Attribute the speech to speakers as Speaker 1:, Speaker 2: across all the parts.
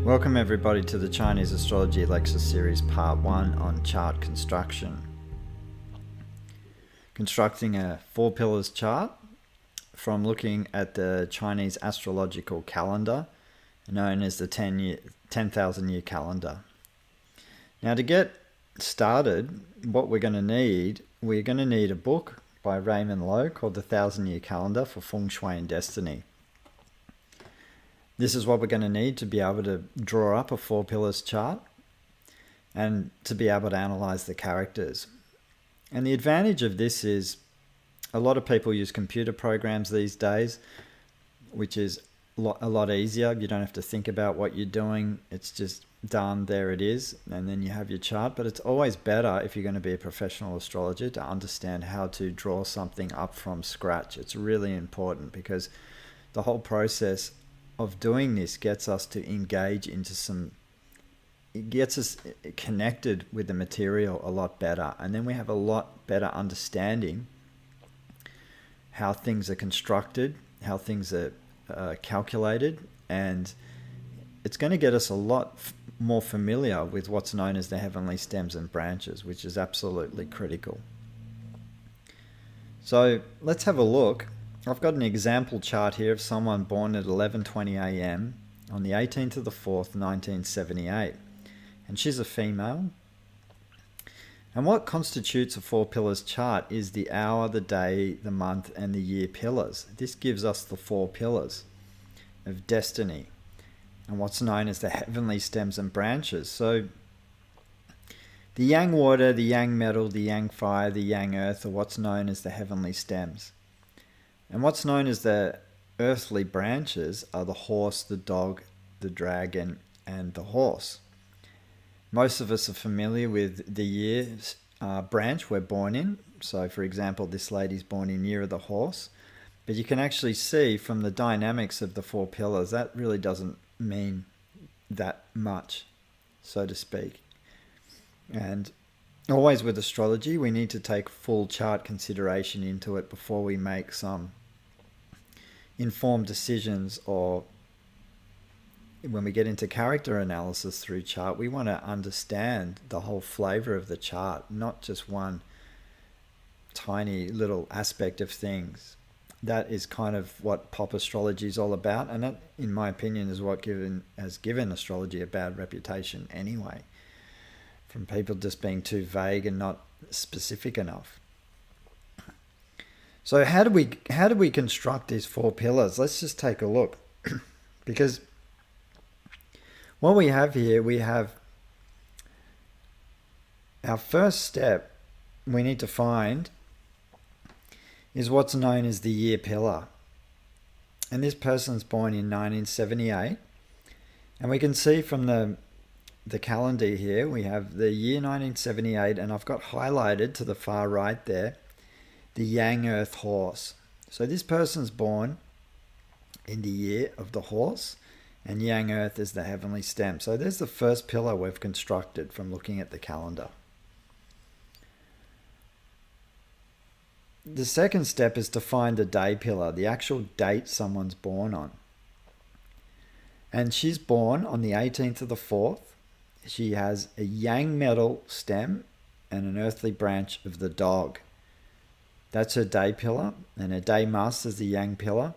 Speaker 1: Welcome everybody to the Chinese Astrology Lecture Series Part 1 on chart construction. Constructing a 4 pillars chart from looking at the Chinese Astrological Calendar, known as the 10,000 year calendar. Now to get started, what we're going to need a book by Raymond Lowe called The 1,000 Year Calendar for Feng Shui and Destiny. This is what we're going to need to be able to draw up a 4 pillars chart and to be able to analyze the characters. And the advantage of this is a lot of people use computer programs these days, which is a lot easier. You don't have to think about what you're doing. It's just done, there it is, and then you have your chart. But it's always better if you're going to be a professional astrologer to understand how to draw something up from scratch. It's really important because the whole process of doing this gets us to engage into it gets us connected with the material a lot better, and then we have a lot better understanding how things are constructed, how things are calculated, and it's going to get us a lot more familiar with what's known as the heavenly stems and branches, which is absolutely critical. So let's have a look. I've got an example chart here of someone born at 11:20 a.m. on the 18th of the 4th, 1978. And she's a female. And what constitutes a 4 pillars chart is the hour, the day, the month, and the year pillars. This gives us the 4 pillars of destiny and what's known as the heavenly stems and branches. So the yang water, the yang metal, the yang fire, the yang earth are what's known as the heavenly stems. And what's known as the earthly branches are the horse, the dog, the dragon, and the horse. Most of us are familiar with the year branch we're born in. So, for example, this lady's born in year of the horse. But you can actually see from the dynamics of the 4 pillars, that really doesn't mean that much, so to speak. And always with astrology, we need to take full chart consideration into it before we make some informed decisions, or when we get into character analysis through chart, we want to understand the whole flavor of the chart, not just one tiny little aspect of things. That is kind of what pop astrology is all about, and that, in my opinion, is what has given astrology a bad reputation anyway, from people just being too vague and not specific enough. So how do we construct these 4 pillars? Let's just take a look. Because what we have here, we have our first step we need to find is what's known as the year pillar. And this person's born in 1978. And we can see from the calendar here, we have the year 1978, and I've got highlighted to the far right there the yang earth horse. So this person's born in the year of the horse, and yang earth is the heavenly stem. So there's the first pillar we've constructed from looking at the calendar. The second step is to find the day pillar, the actual date someone's born on. And she's born on the 18th of the 4th. She has a yang metal stem and an earthly branch of the dog. That's her day pillar, and her day master is the yang pillar.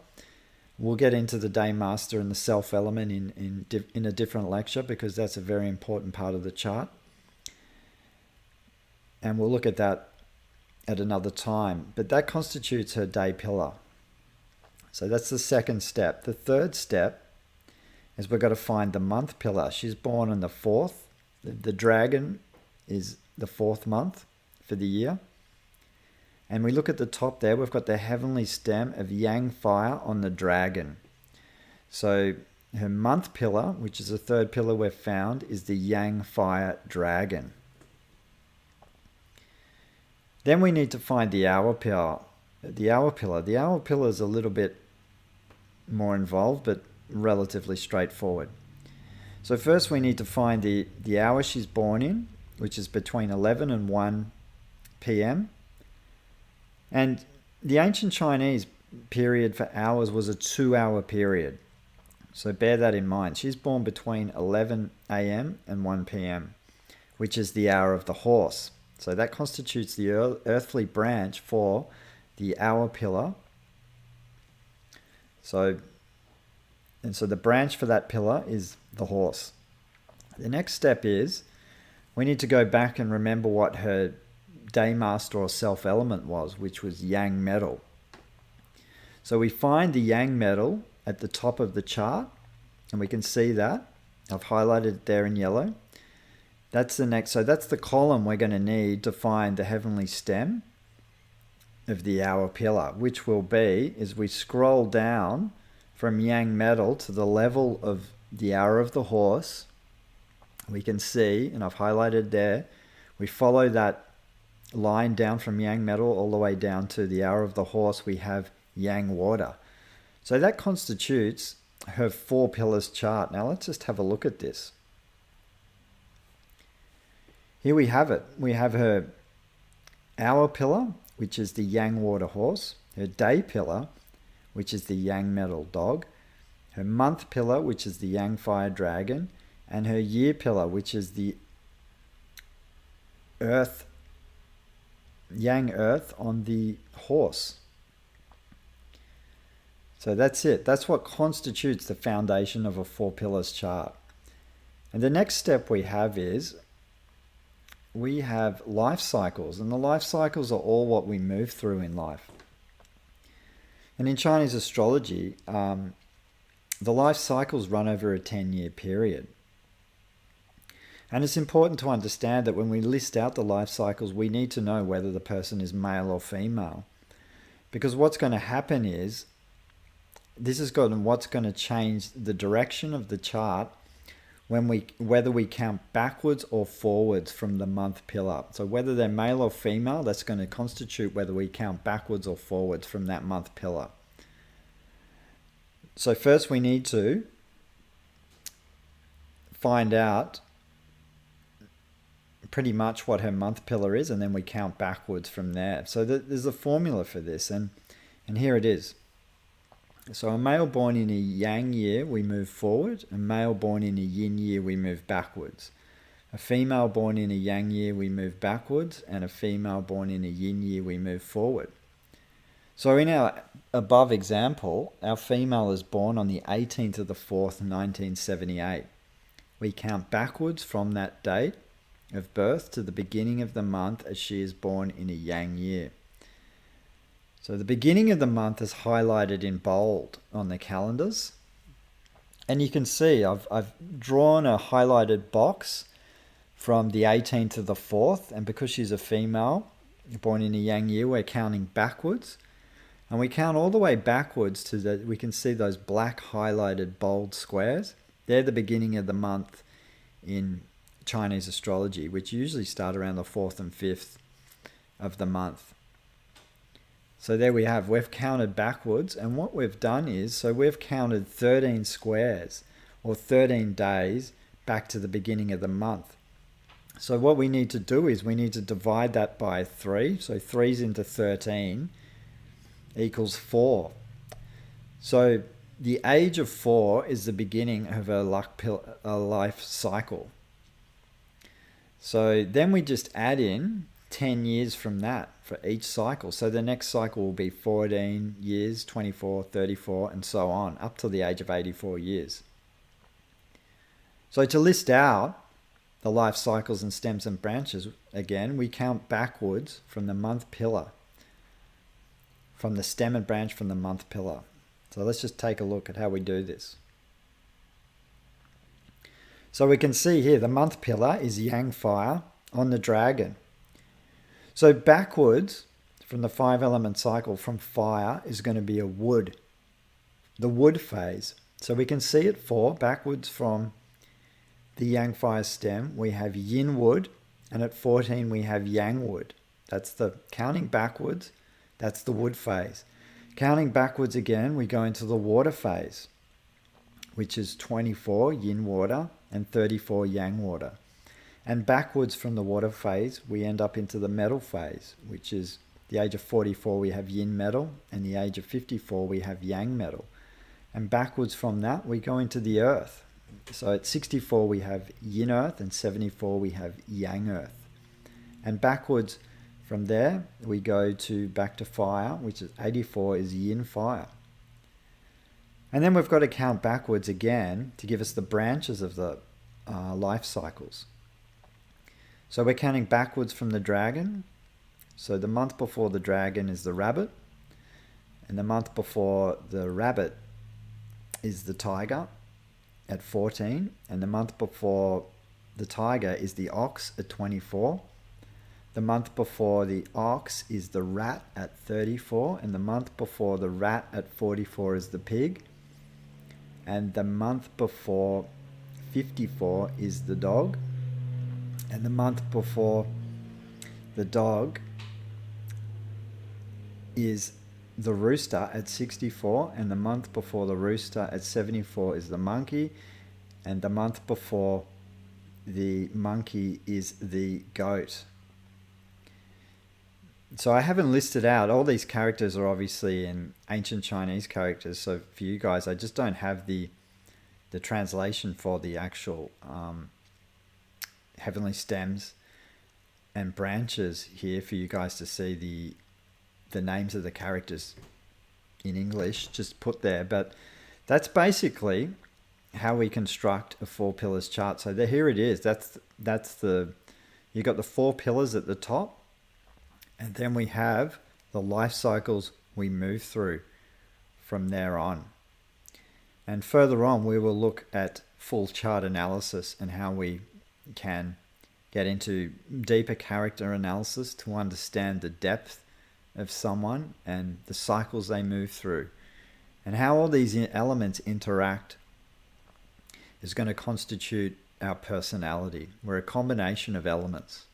Speaker 1: We'll get into the day master and the self element in a different lecture, because that's a very important part of the chart. And we'll look at that at another time. But that constitutes her day pillar. So that's the second step. The third step is we've got to find the month pillar. She's born on the 4th. The dragon is the 4th month for the year. And we look at the top there, we've got the heavenly stem of yang fire on the dragon. So her month pillar, which is the third pillar we've found, is the yang fire dragon. Then we need to find the hour pillar. The hour pillar is a little bit more involved, but relatively straightforward. So first we need to find the hour she's born in, which is between 11 and 1 p.m. And the ancient Chinese period for hours was a 2-hour period. So bear that in mind. She's born between 11 a.m. and 1 p.m., which is the hour of the horse. So that constitutes the earthly branch for the hour pillar. So the branch for that pillar is the horse. The next step is we need to go back and remember what her day master or self element was, which was yang metal. So we find the yang metal at the top of the chart, and we can see that. I've highlighted it there in yellow. That's the next, so that's the column we're going to need to find the heavenly stem of the hour pillar, which will be, as we scroll down from yang metal to the level of the hour of the horse, we can see, and I've highlighted there, we follow that line down from yang metal all the way down to the hour of the horse, we have yang water. So that constitutes her 4 pillars chart. Now let's just have a look at this. Here we have it. We have her hour pillar, which is the yang water horse, her day pillar, which is the yang metal dog, her month pillar, which is the yang fire dragon, and her year pillar, which is the earth, yang earth on the horse. So that's it. That's what constitutes the foundation of a 4 pillars chart. And the next step we have is we have life cycles, and the life cycles are all what we move through in life. And in Chinese astrology, the life cycles run over a 10-year period. And it's important to understand that when we list out the life cycles, we need to know whether the person is male or female. Because what's going to happen is, what's going to change the direction of the chart whether we count backwards or forwards from the month pillar. So whether they're male or female, that's going to constitute whether we count backwards or forwards from that month pillar. So first we need to find out pretty much what her month pillar is, and then we count backwards from there. So there's a formula for this, and here it is. So a male born in a yang year, we move forward. A male born in a yin year, we move backwards. A female born in a yang year, we move backwards. And a female born in a yin year, we move forward. So in our above example, our female is born on the 18th of the 4th, 1978. We count backwards from that date of birth to the beginning of the month, as she is born in a yang year. So the beginning of the month is highlighted in bold on the calendars. And you can see I've drawn a highlighted box from the 18th to the 4th. And because she's a female, born in a yang year, we're counting backwards. And we count all the way backwards to we can see those black highlighted bold squares. They're the beginning of the month in Chinese astrology, which usually start around the 4th and 5th of the month. So there we have, we've counted backwards, and what we've done is, so we've counted 13 squares, or 13 days, back to the beginning of the month. So what we need to do is we need to divide that by 3, so 3 into 13 equals 4. So the age of 4 is the beginning of a life cycle. So then we just add in 10 years from that for each cycle. So the next cycle will be 14 years, 24, 34, and so on, up to the age of 84 years. So to list out the life cycles and stems and branches, again, we count backwards from the month pillar, from the stem and branch from the month pillar. So let's just take a look at how we do this. So we can see here the month pillar is yang fire on the dragon. So backwards from the 5 element cycle from fire is going to be a wood, the wood phase. So we can see at 4, backwards from the yang fire stem, we have yin wood, and at 14 we have yang wood. That's the counting backwards, that's the wood phase. Counting backwards again, we go into the water phase, which is 24 yin water and 34 yang water. And backwards from the water phase, we end up into the metal phase, which is the age of 44 we have yin metal, and the age of 54 we have yang metal. And backwards from that, we go into the earth. So at 64, we have yin earth, and 74, we have yang earth. And backwards from there, we go to back to fire, which is 84 is yin fire. And then we've got to count backwards again to give us the branches of the life cycles. So we're counting backwards from the dragon. So the month before the dragon is the rabbit, and the month before the rabbit is the tiger at 14, and the month before the tiger is the ox at 24. The month before the ox is the rat at 34, and the month before the rat at 44 is the pig, and the month before 54 is the dog, and the month before the dog is the rooster at 64, and the month before the rooster at 74 is the monkey, and the month before the monkey is the goat. So I haven't listed out, all these characters are obviously in ancient Chinese characters, so for you guys I just don't have the translation for the actual heavenly stems and branches here for you guys to see the names of the characters in English just put there. But that's basically how we construct a 4 pillars chart. So here it is. That's you got the 4 pillars at the top, and then we have the life cycles we move through from there on. And further on, we will look at full chart analysis and how we can get into deeper character analysis to understand the depth of someone and the cycles they move through, and how all these elements interact is going to constitute our personality. We're a combination of elements.